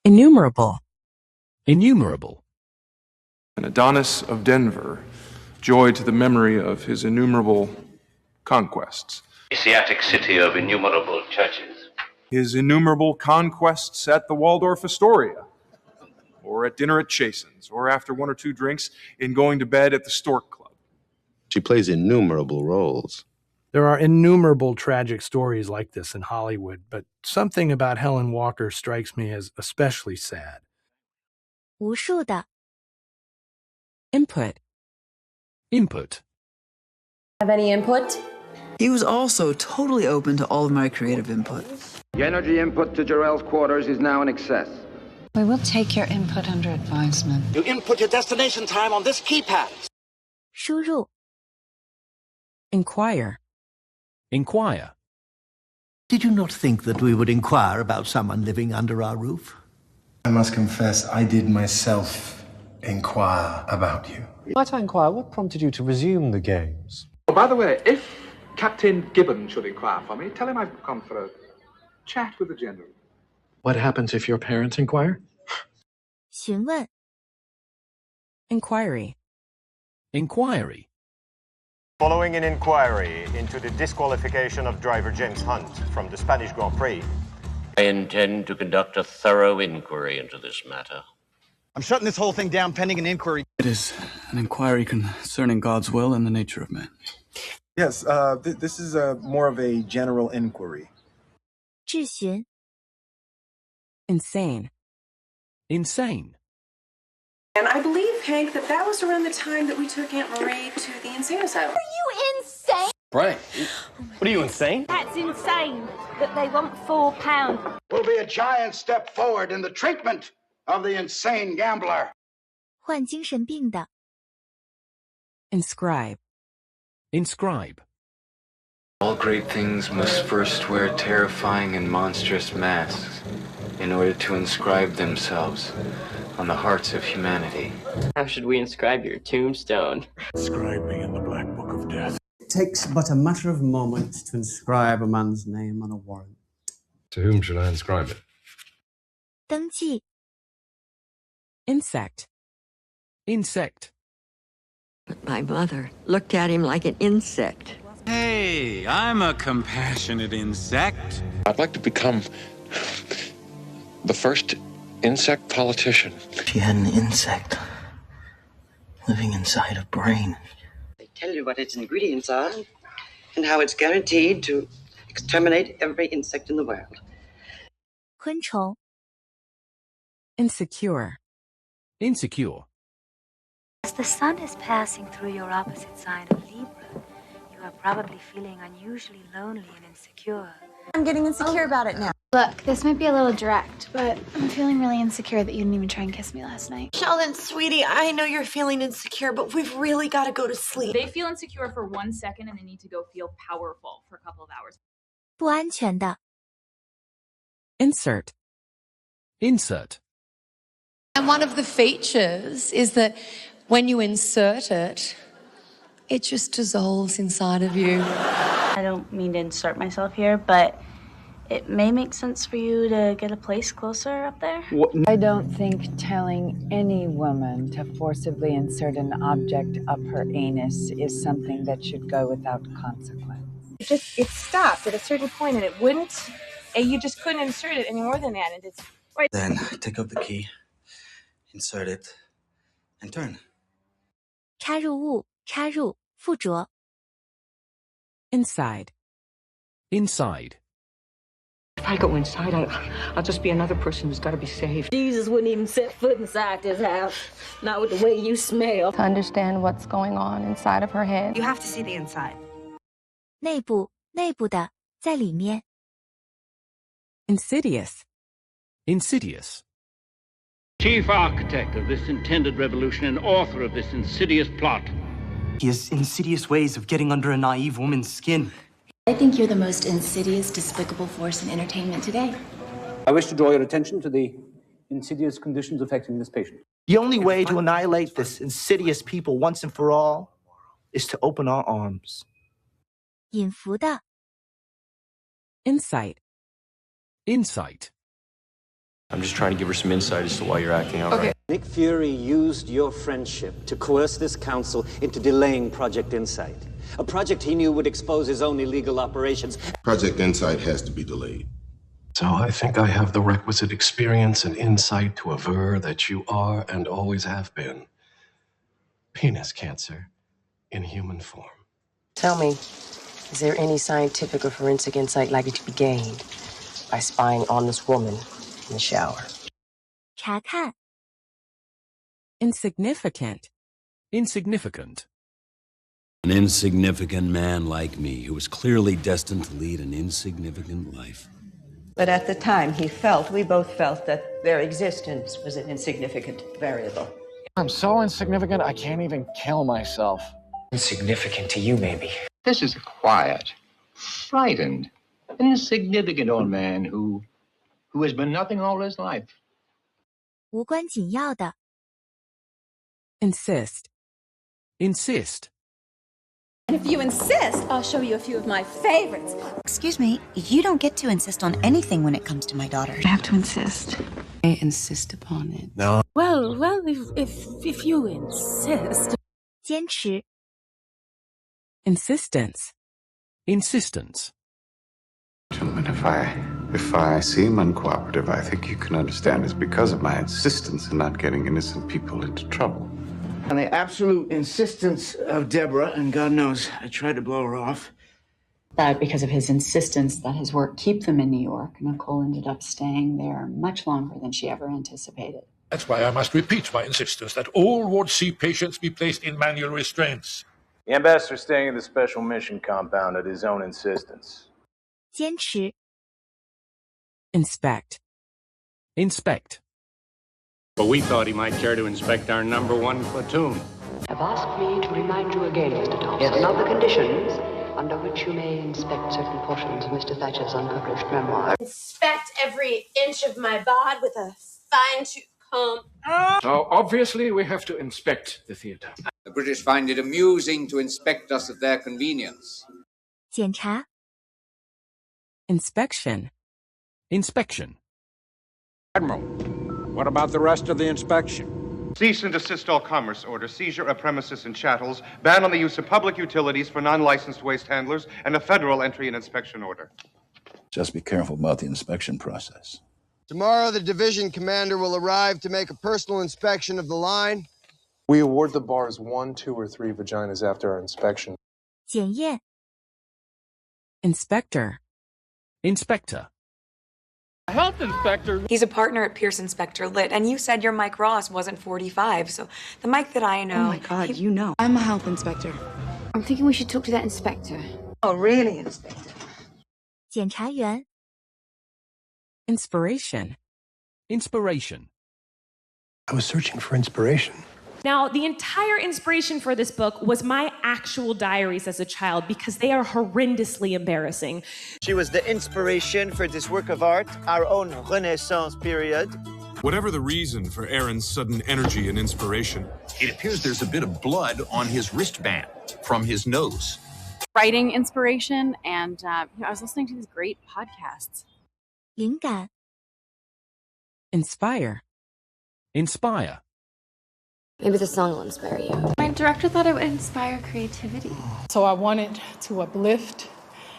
Innumerable. Innumerable. An Adonis of Denver, joy to the memory of his innumerable conquests. Asiatic city of innumerable churches. His innumerable conquests at the Waldorf Astoria, or at dinner at Chasen's, or after one or two drinks in going to bed at the Stork Club. She plays innumerable roles. There are innumerable tragic stories like this in Hollywood, but something about Helen Walker strikes me as especially sad. 无数的 Input. Input. Have any input? He was also totally open to all of my creative input. The energy input to Jarrell's quarters is now in excess. We will take your input under advisement. You input your destination time on this keypad. 输入 Inquire. Inquire. Did you not think that we would inquire about someone living under our roof? I must confess, I did myself inquire about you. Might I inquire what prompted you to resume the games? Oh, by the way, if Captain Gibbon should inquire for me, tell him I've come for a chat with the general. What happens if your parents inquire? 询问 Inquiry. Inquiry. Following an inquiry into the disqualification of driver James Hunt from the Spanish Grand Prix, I intend to conduct a thorough inquiry into this matter. I'm shutting this whole thing down pending an inquiry. It is an inquiry concerning God's will and the nature of man. Yes, this is more of a general inquiry. 质询 Insane. Insane. And I believe, Hank, that was around the time that we took Aunt Marie to the insane asylum. Are you insane? Brian, what are you, insane? That's insane that they want £4. Will be a giant step forward in the treatment of the insane gambler. 患精神病的 Inscribe. Inscribe. All great things must first wear terrifying and monstrous masks in order to inscribe themselves on the hearts of humanity. How should we inscribe your tombstone? Inscribe me in the black book of death. It takes but a matter of moments to inscribe a man's name on a warrant. To whom should I inscribe it? 登记 Insect. Insect. My mother looked at him like an insect. Hey, I'm a compassionate insect. I'd like to become the first insect politician. She had an insect living inside a brain. They tell you what its ingredients are and how it's guaranteed to exterminate every insect in the world. 昆虫 Insecure. Insecure. As the sun is passing through your opposite sign of Libra, you are probably feeling unusually lonely and insecure. I'm getting insecure about it now. Look, this might be a little direct, but I'm feeling really insecure that you didn't even try and kiss me last night. Sheldon, sweetie, I know you're feeling insecure, but we've really got to go to sleep. They feel insecure for 1 second and they need to go feel powerful for a couple of hours. 不安全的 Insert. Insert. And one of the features is that when you insert it, it just dissolves inside of you. I don't mean to insert myself here, but it may make sense for you to get a place closer up there. I don't think telling any woman to forcibly insert an object up her anus is something that should go without consequence. It stopped at a certain point and it wouldn't, and you just couldn't insert it any more than that. And it's right. Then take out the key, insert it, and turn. 插入物插入附着 Inside. Inside. If I go inside, I'll just be another person who's got to be saved. Jesus wouldn't even set foot inside this house, not with the way you smell. To understand what's going on inside of her head. You have to see the inside. 内部的在里面 Insidious. Insidious. Chief architect of this intended revolution and author of this insidious plot. He has insidious ways of getting under a naive woman's skin. I think you're the most insidious, despicable force in entertainment today. I wish to draw your attention to the insidious conditions affecting this patient. The only way to annihilate this insidious people once and for all is to open our arms. 引伏的 Insight. Insight. I'm just trying to give her some insight as to why you're acting outright. Nick Fury used your friendship to coerce this council into delaying Project Insight, a project he knew would expose his own illegal operations. Project Insight has to be delayed. So I think I have the requisite experience and insight to aver that you are and always have been penis cancer in human form. Tell me, is there any scientific or forensic insight likely to be gained by spying on this woman in the shower? 查看 Insignificant. Insignificant. An insignificant man like me who was clearly destined to lead an insignificant life. But at the time, he felt, we both felt, that their existence was an insignificant variable. I'm so insignificant, I can't even kill myself. Insignificant to you, maybe. This is a quiet, frightened, an insignificant old man who has been nothing all his life. 无关紧要的 Insist. Insist. And if you insist, I'll show you a few of my favorites. Excuse me, you don't get to insist on anything when it comes to my daughter. I have to insist. I insist upon it. No. Well, if you insist. 坚持 Insistence. Insistence. Gentlemen, if I seem uncooperative, I think you can understand it's because of my insistence in not getting innocent people into trouble. On the absolute insistence of Deborah, and God knows I tried to blow her off. But because of his insistence that his work keep them in New York, Nicole ended up staying there much longer than she ever anticipated. That's why I must repeat my insistence that all Ward C patients be placed in manual restraints. The ambassador staying in the special mission compound at his own insistence. 坚持 Inspect. Inspect. But we thought he might care to inspect our #1 platoon. Have asked me to remind you again, Mr. Thompson, of the conditions under which you may inspect certain portions of Mr. Thatcher's unpublished memoir. Inspect every inch of my bod with a fine-tooth comb. So obviously we have to inspect the theater. The British find it amusing to inspect us at their convenience. 检查 Inspection. Inspection. Admiral, what about the rest of the inspection? Cease and desist all commerce order, seizure of premises and chattels, ban on the use of public utilities for non-licensed waste handlers, and a federal entry and inspection order. Just be careful about the inspection process. Tomorrow, the division commander will arrive to make a personal inspection of the line. We award the bars 1, 2, or 3 vaginas after our inspection. 检验 Inspector. Inspector. Health inspector. He's a partner at Pearson Spector Lit, and you said your Mike Ross wasn't 45, so the Mike that I know... Oh my God, you know. I'm a health inspector. I'm thinking we should talk to that inspector. Oh, really, Inspector? 检察员 Inspiration. Inspiration. I was searching for inspiration. Now, the entire inspiration for this book was my actual diaries as a child because they are horrendously embarrassing. She was the inspiration for this work of art, our own Renaissance period. Whatever the reason for Aaron's sudden energy and inspiration, it appears there's a bit of blood on his wristband from his nose. Writing inspiration, and I was listening to these great podcasts. 灵感 Inspire. Inspire. Maybe the song will inspire you. My director thought it would inspire creativity. So I wanted to uplift,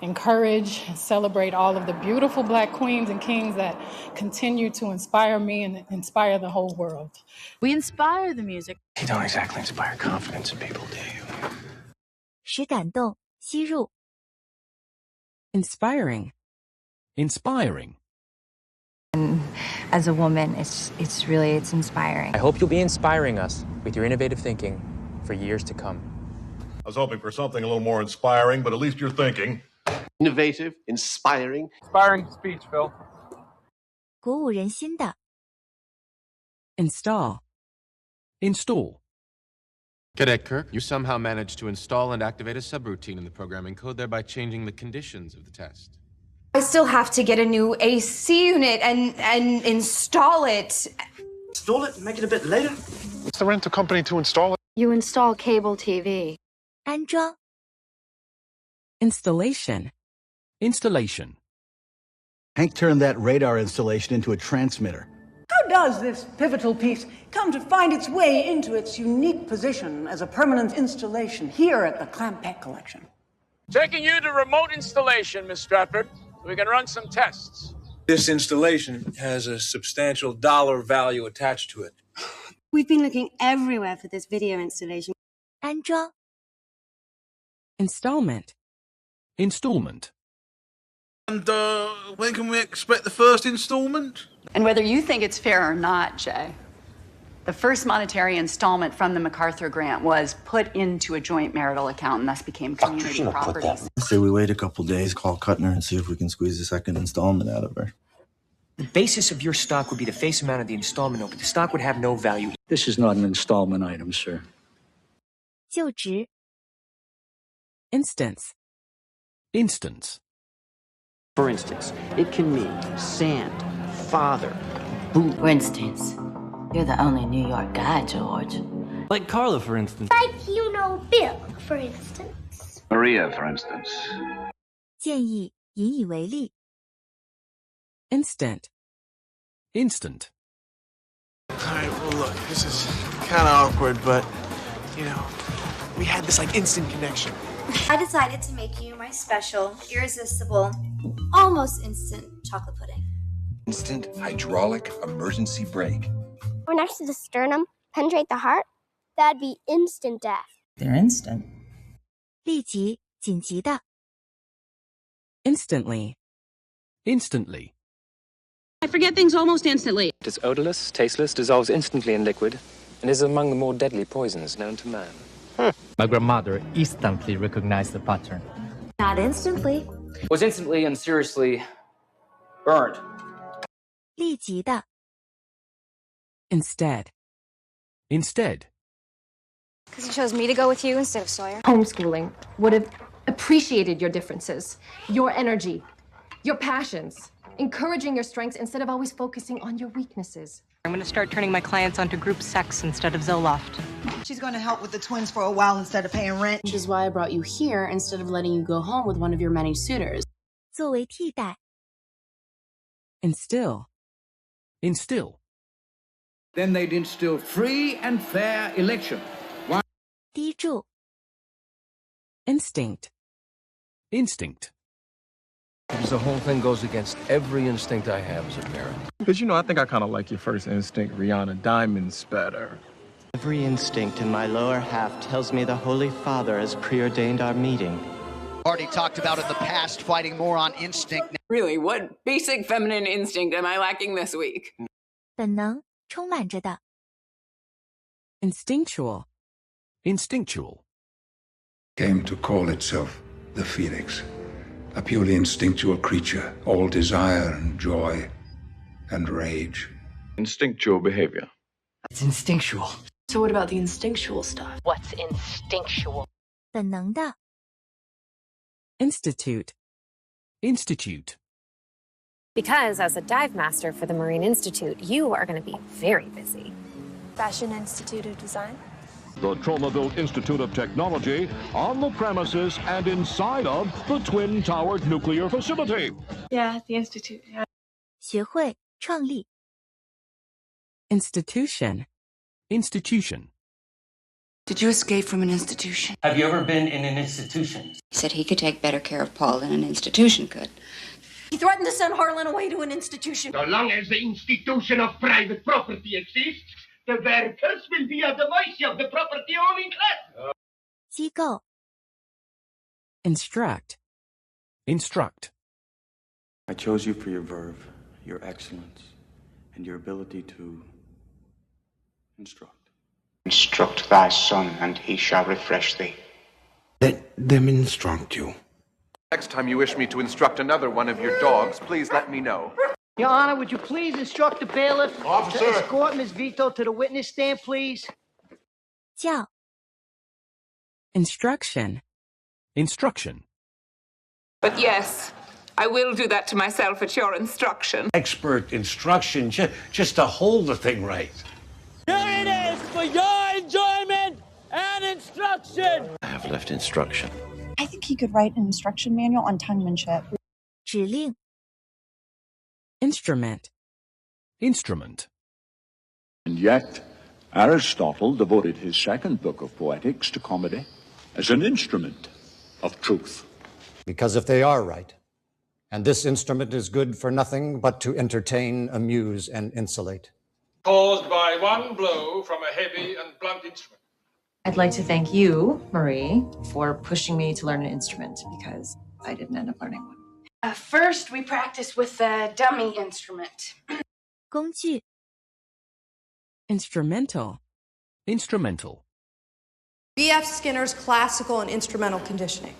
encourage, and celebrate all of the beautiful Black queens and kings that continue to inspire me and inspire the whole world. We inspire the music. You don't exactly inspire confidence in people, do you? 使感动吸入 Inspiring. Inspiring. As a woman, it's inspiring. I hope you'll be inspiring us with your innovative thinking for years to come. I was hoping for something a little more inspiring, but at least you're thinking. Innovative, inspiring. Inspiring speech, Phil. 鼓舞人心的 Install. Install. Cadet Kirk, you somehow managed to install and activate a subroutine in the programming code, thereby changing the conditions of the test. I still have to get a new AC unit and install it. Install it and make it a bit later? It's the rental company to install it. You install cable TV. 安装 Installation. Installation. Hank turned that radar installation into a transmitter. does this pivotal piece come to find its way into its unique position as a permanent installation here at the Clampett Collection? Taking you to remote installation, Miss Stratford, so we can run some tests. This installation has a substantial dollar value attached to it. We've been looking everywhere for this video installation. 安装 Installment. Installment. And when can we expect the first installment? And whether you think it's fair or not, Jay, the first monetary installment from the MacArthur grant was put into a joint marital account and thus became community property. Say we wait a couple days, call Kuttner, and see if we can squeeze a second installment out of her. The basis of your stock would be the face amount of the installment note, but the stock would have no value. This is not an installment item, sir. 就职 Instance. Instance. For instance, it can mean sand, father, boot. For instance, you're the only New York guy, George. Like Carla, for instance. Like you know Bill, for instance. Maria, for instance. 建议引以为例 Instant. Instant. All right, well, look, this is kind of awkward, but, you know, we had this, like, instant connection. I decided to make you my special, irresistible, almost instant chocolate pudding. Instant hydraulic emergency brake. Or next to the sternum, penetrate the heart, that'd be instant death. They're instant. 立即紧急的 Instantly. Instantly. I forget things almost instantly. It is odorless, tasteless, dissolves instantly in liquid, and is among the more deadly poisons known to man. My grandmother instantly recognized the pattern. Not instantly. Was instantly and seriously burned. 立即的 Instead. Instead. Because you chose me to go with you instead of Sawyer. Homeschooling would have appreciated your differences, your energy, your passions, encouraging your strengths instead of always focusing on your weaknesses. I'm going to start turning my clients onto group sex instead of Zoloft. She's going to help with the twins for a while instead of paying rent. Which is why I brought you here instead of letting you go home with one of your many suitors. 作为替代 Instill. Instill. Then they'd instill free and fair election. 滴注 Instinct. Instinct. Because the whole thing goes against every instinct I have as a parent. Because, you know, I think I kind of like your first instinct, Rihanna. Diamonds better. Every instinct in my lower half tells me the Holy Father has preordained our meeting. Already talked about in the past, fighting more on instinct. Really, what basic feminine instinct am I lacking this week? 本能充满着的 Instinctual. Instinctual. Came to call itself the Phoenix. A purely instinctual creature, all desire and joy and rage. Instinctual behavior. It's instinctual. So what about the instinctual stuff? What's instinctual? 本能的 Institute. Institute. Because as a dive master for the Marine Institute, you are going to be very busy. Fashion Institute of Design. The Tromaville Institute of Technology on the premises and inside of the twin-towered nuclear facility. Yeah, the Institute, yeah. 学会创立 Institution. Institution. Did you escape from an institution? Have you ever been in an institution? He said he could take better care of Paul than an institution could. He threatened to send Harlan away to an institution. So long as the institution of private property exists, the workers will be at the mercy of the property-owning class. 机构 Instruct. Instruct. I chose you for your verve, your excellence, and your ability to instruct. Instruct thy son, and he shall refresh thee. Let them instruct you. Next time you wish me to instruct another one of your dogs, please let me know. Your Honor, would you please instruct the bailiff Officer. to escort Ms. Vito to the witness stand, please? 叫 Instruction. Instruction. But yes, I will do that to myself at your instruction. Expert instruction, just to hold the thing right. Here it is for your enjoyment and instruction. I have left instruction. I think he could write an instruction manual on tonguemanship. 指令 Instrument. Instrument. And yet, Aristotle devoted his second book of Poetics to comedy as an instrument of truth. Because if they are right, and this instrument is good for nothing but to entertain, amuse, and insulate. Caused by one blow from a heavy and blunt instrument. I'd like to thank you, Marie, for pushing me to learn an instrument because I didn't end up learning one. First, we practice with the dummy instrument. 工具 Instrumental. Instrumental. B.F. Skinner's classical and instrumental conditioning.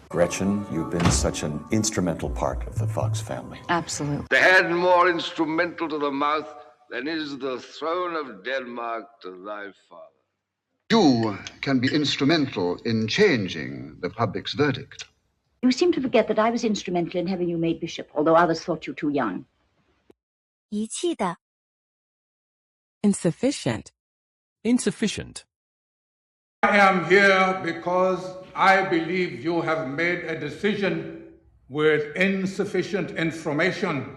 Gretchen, you've been such an instrumental part of the Fox family. Absolutely. The head more instrumental to the mouth than is the throne of Denmark to thy father. You can be instrumental in changing the public's verdict. You seem to forget that I was instrumental in having you made bishop, although others thought you too young. 遗弃的 Insufficient. Insufficient. I am here because I believe you have made a decision with insufficient information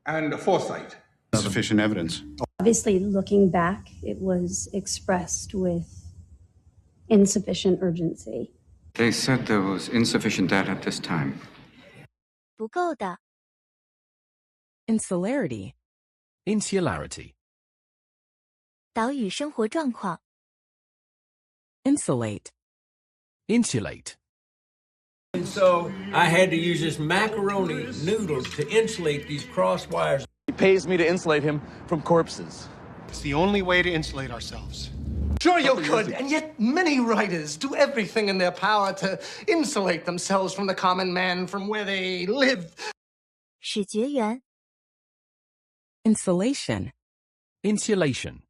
and foresight. Sufficient evidence. Obviously, looking back, it was expressed with insufficient urgency. They said there was insufficient data at this time. 不够的 Insularity. Insularity. 岛屿生活状况 Insulate. Insulate. And so I had to use this macaroni noodle to insulate these cross wires. He pays me to insulate him from corpses. It's the only way to insulate ourselves. Sure you could, and yet many writers do everything in their power to insulate themselves from the common man, from where they live. 使绝缘 Insulation. Insulation.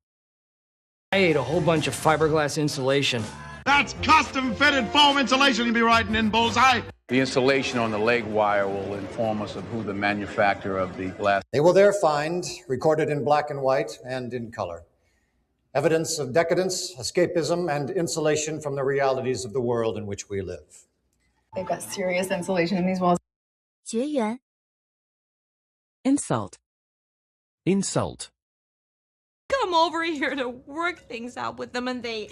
I ate a whole bunch of fiberglass insulation. That's custom-fitted foam insulation you'll be riding in, Bullseye. The insulation on the leg wire will inform us of who the manufacturer of the glass. They will there find, recorded in black and white and in color, evidence of decadence, escapism, and insulation from the realities of the world in which we live. They've got serious insulation in these walls. 绝缘 Insult. Insult. Come over here to work things out with them, and they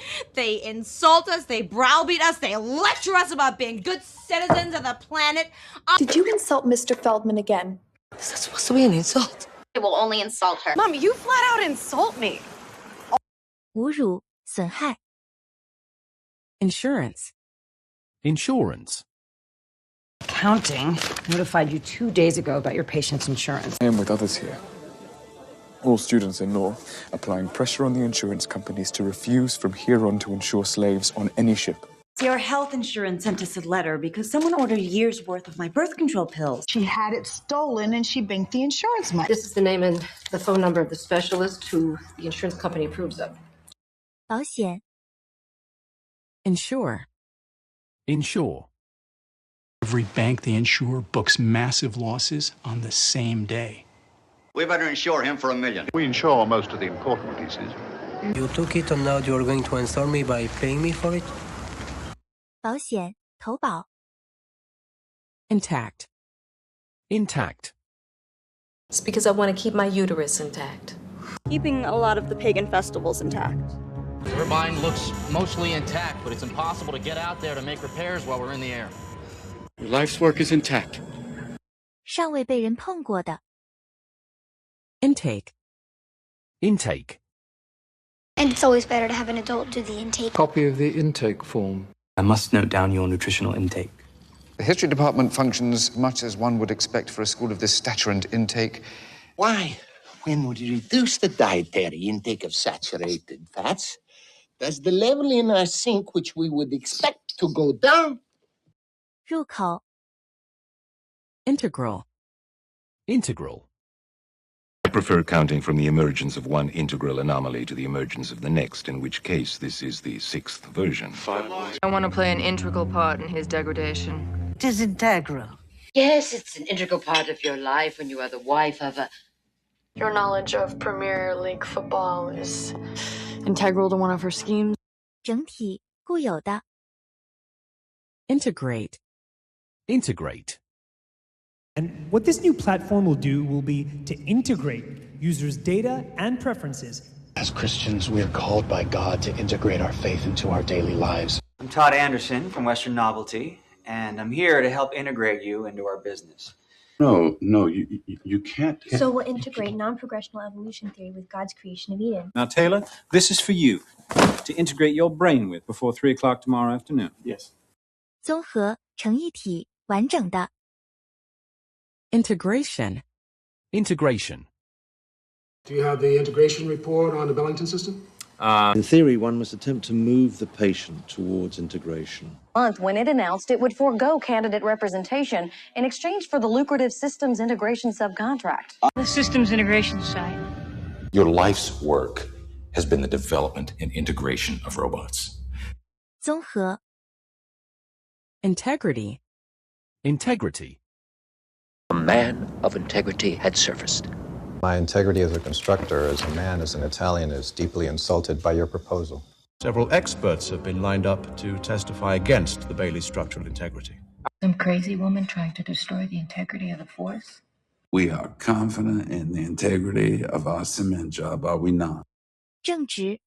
insult us, they browbeat us, they lecture us about being good citizens of the planet. Did you insult Mr. Feldman again? Is that supposed to be an insult? It will only insult her. Mom, you flat out insult me. 侮辱损害 Insurance. Insurance. Accounting notified you 2 days ago about your patient's insurance. I am with others here. All students in law, applying pressure on the insurance companies to refuse from here on to insure slaves on any ship. Your health insurance sent us a letter because someone ordered a year's worth of my birth control pills. She had it stolen and she banked the insurance money. This is the name and the phone number of the specialist who the insurance company approves of. 保险 Insure. Insure. Every bank they insure books massive losses on the same day. We better insure him for $1 million. We insure most of the important pieces. You took it and now you're going to insult me by paying me for it? 保险投保 Intact. Intact. It's because I want to keep my uterus intact. Keeping a lot of the pagan festivals intact. Turbine looks mostly intact, but it's impossible to get out there to make repairs while we're in the air. Your life's work is intact. 尚未被人碰过的 Intake. Intake. And it's always better to have an adult do the intake. Copy of the intake form. I must note down your nutritional intake. The history department functions much as one would expect for a school of this stature and intake. Why, when we reduce the dietary intake of saturated fats, does the level in our sink, which we would expect to go down? 入口 Integral. Integral. I prefer counting from the emergence of one integral anomaly to the emergence of the next, in which case this is the 6th version. I want to play an integral part in his degradation. It is integral. Yes, it's an integral part of your life when you are the wife of a... Your knowledge of Premier League football is integral to one of her schemes. 整体固有的 Integrate. Integrate. And what this new platform will do will be to integrate users' data and preferences. As Christians, we are called by God to integrate our faith into our daily lives. I'm Todd Anderson from Western Novelty, and I'm here to help integrate you into our business. No, you can't. So we'll integrate non-progressional evolution theory with God's creation of Eden. Now, Taylor, this is for you to integrate your brain with before 3 o'clock tomorrow afternoon. Yes. 综合成一体，完整的。Integration. Integration. Do you have the integration report on the Bellington system? In theory, one must attempt to move the patient towards integration. When it announced it would forego candidate representation in exchange for the lucrative systems integration subcontract. The systems integration side. Your life's work has been the development and integration of robots. 综合 Integrity. Integrity. A man of integrity had surfaced. My integrity as a constructor, as a man, as an Italian, is deeply insulted by your proposal. Several experts have been lined up to testify against the Bailey's structural integrity. Some crazy woman trying to destroy the integrity of the force. We are confident in the integrity of our cement job, are we not? 正直